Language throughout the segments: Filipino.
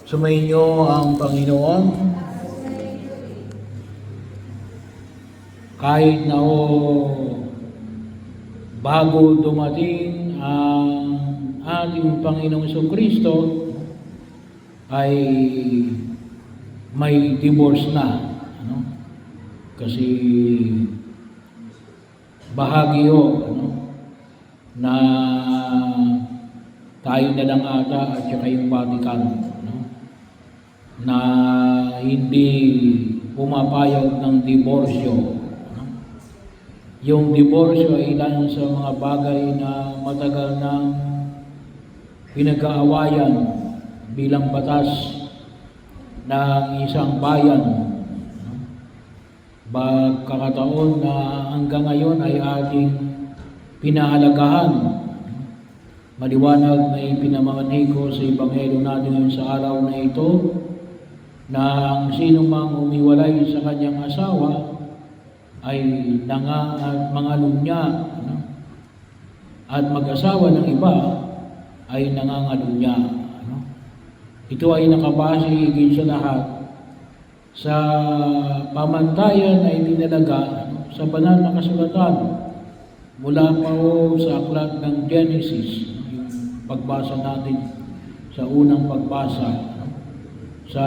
Sumainyo ang Panginoon. Kahit na bago dumating ang ating Panginoong Jesucristo, ay may divorce na. Kasi bahagi na tayo na lang ata at saka yung Vatican na hindi pumapayag ng diborsyo. Yung diborsyo ay ilan sa mga bagay na matagal nang pinag-aawayan bilang batas ng isang bayan. Pagkakataon na hanggang ngayon ay ating pinahalagahan. Maliwanag na ipinamamanig ko sa Ebanghelyo natin ngayon sa araw na ito na ang sino mang umiwalay sa kanyang asawa ay mangalunya at mag-asawa ng iba ay nangangalunya. Ito ay nakabase higit sa lahat sa pamantayan na itinalaga sa banal na kasulatan mula pa sa aklat ng Genesis, yung pagbasa natin sa unang pagbasa, sa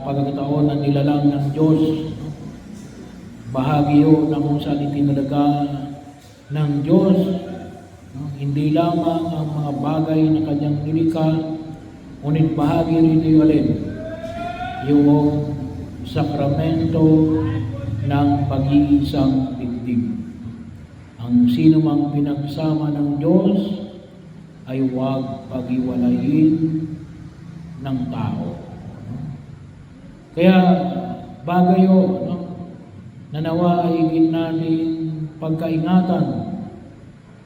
pagkakataon na nilalang ng Diyos, bahagi yun na kung saan itinalaga ng Diyos, hindi lamang ang mga bagay na kanyang nilikha, ngunit bahagi rito yung sakramento ng pag-iisang dibdib. Ang sino mang pinagsama ng Diyos ay huwag pag-iwalayin ng tao. Kaya bagay yun, na nawa ay higit natin pagkaingatan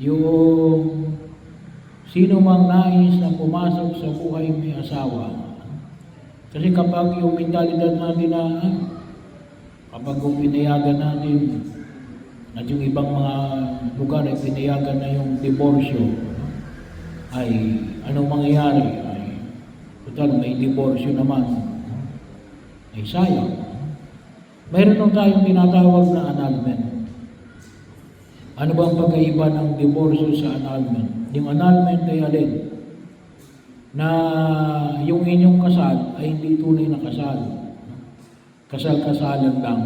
yung sino mang nais na pumasok sa buhay may asawa. Kasi kapag yung mentalidad natin na kapag pinayagan natin at yung ibang mga lugar ay pinayagan na yung diborsyo, ay anong mangyayari? Ay total may diborsyo naman, ay sayang. Mayroon tayong tinatawag na annulment. Ano ba ang pagkaiba ng diborsyo sa annulment? Yung annulment ay alin? Na yung inyong kasal ay hindi tunay na kasal. Kasal-kasalan lang.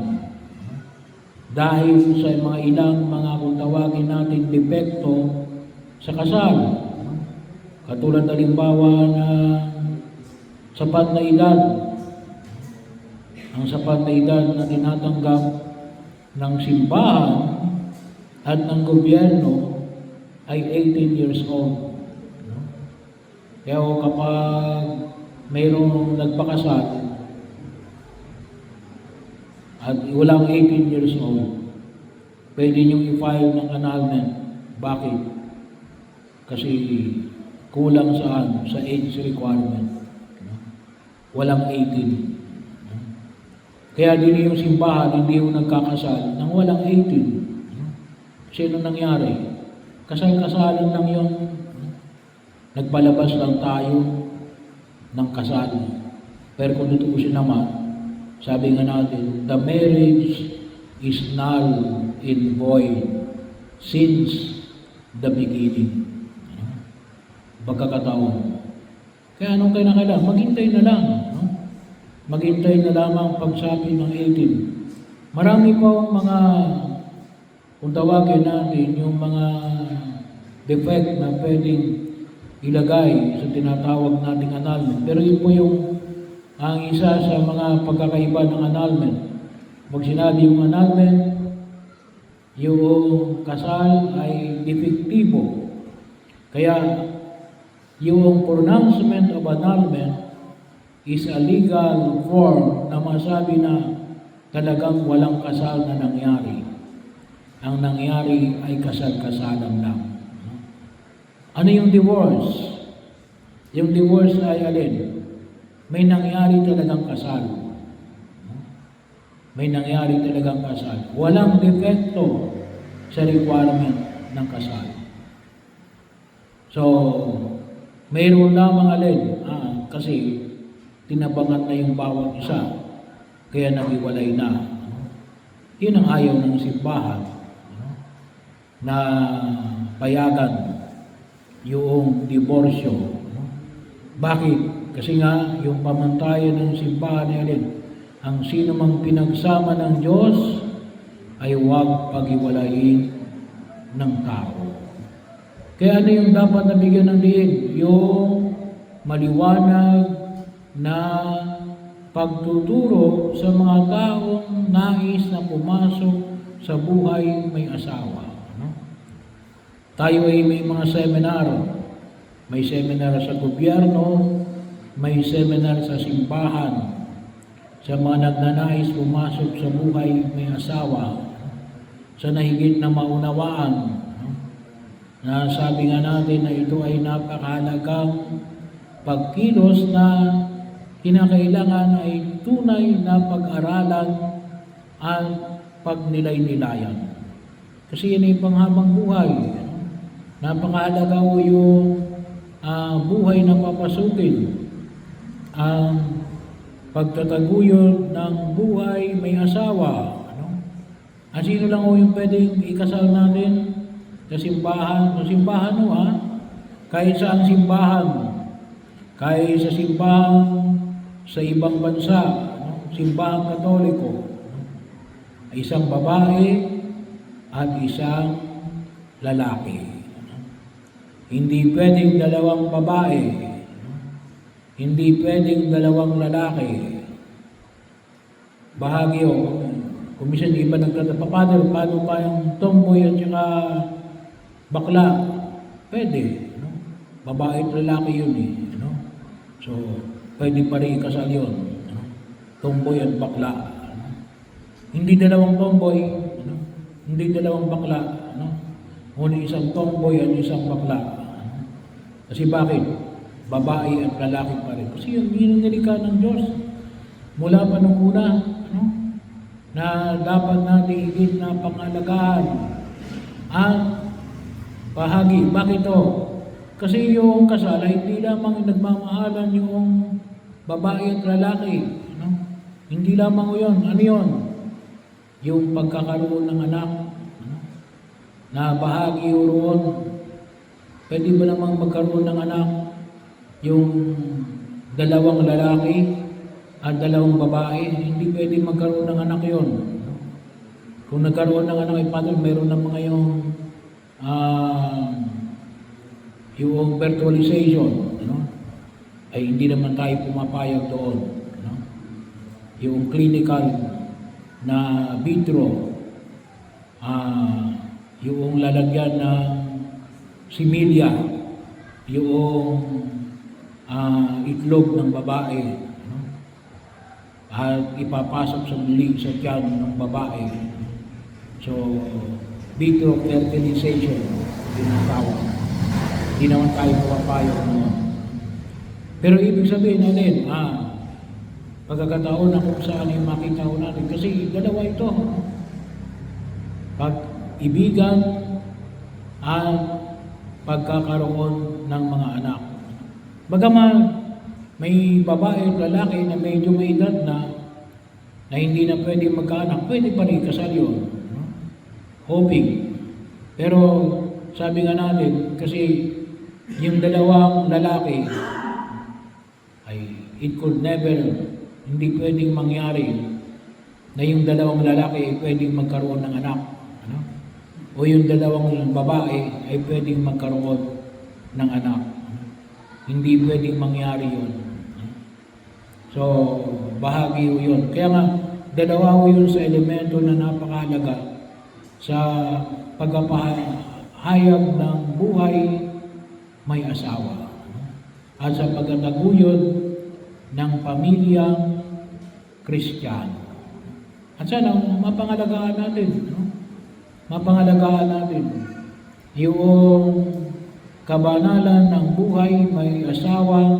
Dahil sa mga ilang mga kung tawagin natin depekto sa kasal. Katulad halimbawa na sapat na edad. Ang sapat na edad na tinatanggap ng simbahan at ng gobyerno ay 18 years old. Kaya kapag mayroong nagpakasal at walang 18 years old, pwede niyong i-file ng annulment. Bakit? Kasi kulang sa age requirement. Walang 18. Kaya din yung simbahan, hindi yung nagkakasal nang walang 18. Sino nangyari? Kasal-kasalan lang yung nagpalabas lang tayo ng kasal. Pero kung tutuusin naman, sabi nga natin, the marriage is null and void since the beginning. Pagkakataon. Kaya anong kailangan? Maghintay na lang. Maghintay na lamang pagsabi ng 18. Marami pa ang mga, kung tawagin natin, yung mga defect na pwedeng ilagay sa tinatawag nating annulment. Pero yun po ang isa sa mga pagkakaiba ng annulment. Pag sinabi yung annulment, yung kasal ay defektibo. Kaya yung pronouncement of annulment is a legal form na masabi na talagang walang kasal na nangyari. Ang nangyari ay kasal-kasalan lang. Ano yung divorce? Yung divorce ay alin? May nangyari talagang kasal. May nangyari talagang kasal. Walang defekto sa requirement ng kasal. So, mayroon lamang alin. Kasi tinabangan na yung bawat isa, kaya naghiwalay na. Yun ang ayaw ng simbahan, na payagan yung diborsyo. Bakit? Kasi nga, yung pamantayan ng simbahan nila, ang sino mang pinagsama ng Diyos ay huwag paghiwalayin ng tao. Kaya ano yung dapat nabigyan ng diin? Yung maliwanag na pagtuturo sa mga taong nais na pumasok sa buhay may asawa. Tayo ay may mga seminar. May seminar sa gobyerno, may seminar sa simbahan, sa mga nagnanais pumasok sa buhay may asawa, sa nahigit na maunawaan, na sabi nga natin na ito ay napakahalagang pagkilos na kinakailangan ay tunay na pag-aralan at pagnilay-nilayan. Kasi yan ay panghabang buhay. Napakahalaga o yung buhay na papasukin. Ang pagtataguyod ng buhay may asawa. At sino lang o yung pwedeng ikasal natin? Sa simbahan. Sa simbahan kahit saan simbahan. Kahit sa simbahan sa ibang bansa, simbahang Katoliko, isang babae at isang lalaki. Hindi pwedeng dalawang babae, hindi pwedeng dalawang lalaki. Bahagi kung minsan iba nagtatapa, paano pa yung tomboy at saka bakla? Pwede. Babae at lalaki yun . So, pwede pa rin ikasal yun. Tomboy at bakla. Hindi dalawang tomboy, hindi dalawang bakla. Ngunit isang tomboy at isang bakla. Kasi bakit? Babae at lalaki pa rin. Kasi yun ang nilikha ng Diyos. Mula pa nung una, na dapat natin higit na pangalagaan at bahagi. Bakit to? Kasi yung kasal ay hindi lamang nagmamahalan yung babae at lalaki. Hindi lamang yun. Ano yun? Yung pagkakaroon ng anak. Na bahagi roon. Pwede ba namang magkaroon ng anak yung dalawang lalaki at dalawang babae? Hindi pwede magkaroon ng anak yun. Kung nagkaroon ng anak ay meron ng mga yung virtualization, ay hindi naman tayo pumapayag doon. Yung clinical na vitro, yung lalagyan ng similya, yung itlog ng babae, at ipapasok sa muli sa tiyan ng babae. So, vitro fertilization, tinatawag. Hindi naman tayo pumapayag naman. Pero ibig sabihin natin, pagkakataon na kung saan yung makita ko natin. Kasi dalawa ito. Pag-ibigan at pagkakaroon ng mga anak. Bagaman may babae at lalaki na medyo may edad na hindi na pwede magkaanak, pwede pa rin kasal yun. Hoping. Pero sabi nga natin, kasi yung dalawang lalaki ay it could never, hindi pwedeng mangyari na yung dalawang lalaki ay pwedeng magkaroon ng anak. O yung dalawang babae ay pwedeng magkaroon ng anak. Hindi pwedeng mangyari yun. So, bahagi yun. Kaya nga, dalawa yun sa elemento na napakahalaga sa pagpapahayag ng buhay may asawa at sa pagtataguyod ng pamilyang Kristiyano. At sana mapangalagaan natin, mapangalagaan natin yung kabanalan ng buhay may asawa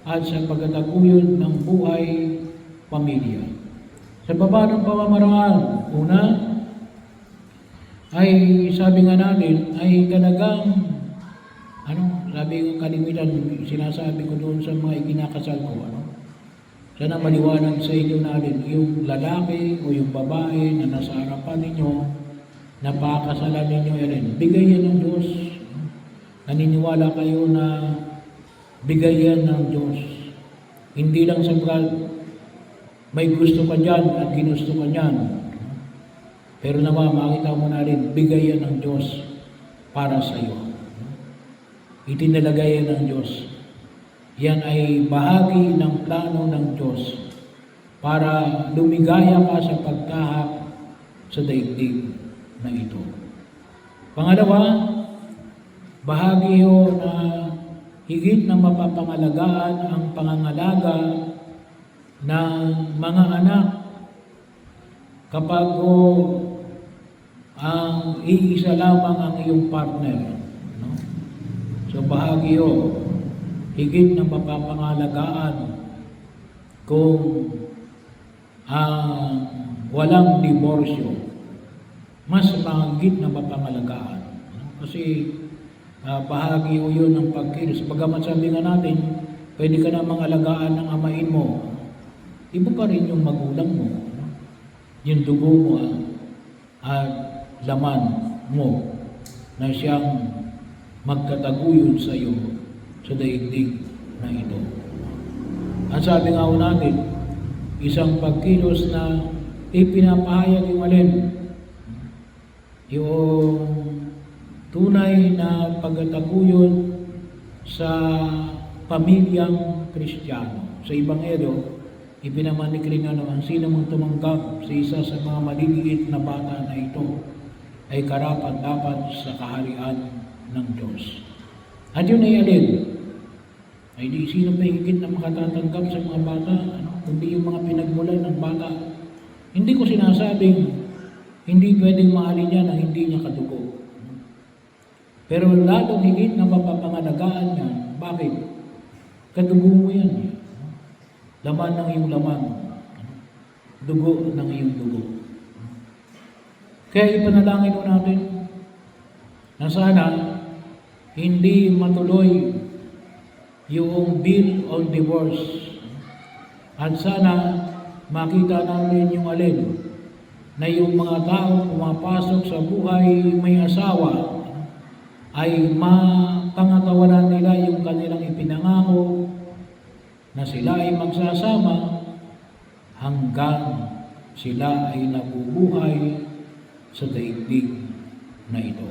at sa pagtataguyod ng buhay pamilya. Sa baba ng pamamaraan, una, ay sabi nga natin, ay talagang, sabi ko kalimitan, sinasabi ko doon sa mga ikinakasal ko, Sana maliwanag sa inyo natin, yung lalaki o yung babae na nasa harapan ninyo, napakasalan ninyo yan. Bigay yan ng Diyos. Naniniwala kayo na bigay yan ng Diyos. Hindi lang sapagkat may gusto ka dyan at ginusto ka dyan. Pero naman, makita mo na rin, bigay yan ng Diyos para sa iyo. Itinalagay yan ng Diyos. Yan ay bahagi ng plano ng Diyos para lumigaya ka sa pagtahak sa daigdig na ito. Pangalawa, bahagi yun na higit na mapapangalagaan ang pangangalaga ng mga anak kapag ang iisa lamang ang iyong partner. No? So bahagi yun, higit na mapapangalagaan kung walang diborsyo. Mas mahigit na mapapangalagaan. Kasi bahagi o yun ng pagkilos. Bagamat sabi nga natin, pwede ka na mangalagaan ng amain mo. Iba pa rin yung magulang mo. Yung dugo mo at laman mo na siyang magkataguyod sa iyo sa daigdig na ito. Ang sabi nga natin, isang pagkilos na ipinapahayag yung alin, yung tunay na pagkataguyod sa pamilyang Kristiyano. Sa Ebanghelyo, ipinamanik rin na naman sino mong tumanggap sa isa sa mga maliliit na bata na ito ay karapat-dapat sa kaharian ng Diyos. At yun ay alin? Ay di sino pa higit na makatatanggap sa mga bata, kundi yung mga pinagmulan ng bata. Hindi ko sinasabing hindi pwedeng mahalin niya na hindi niya kadugo. Pero lalong higit na mapapangalagaan niya. Bakit? Kadugo mo yan. Laman ng iyong laman. Dugo ng iyong dugo. Kaya ipanalangin mo natin na sana hindi matuloy yung bill on divorce. At sana makita namin yung alin na yung mga tao pumapasok sa buhay may asawa ay mapangatawanan nila yung kanilang ipinangako na sila ay magsasama hanggang sila ay nabubuhay sa daigdig na ito.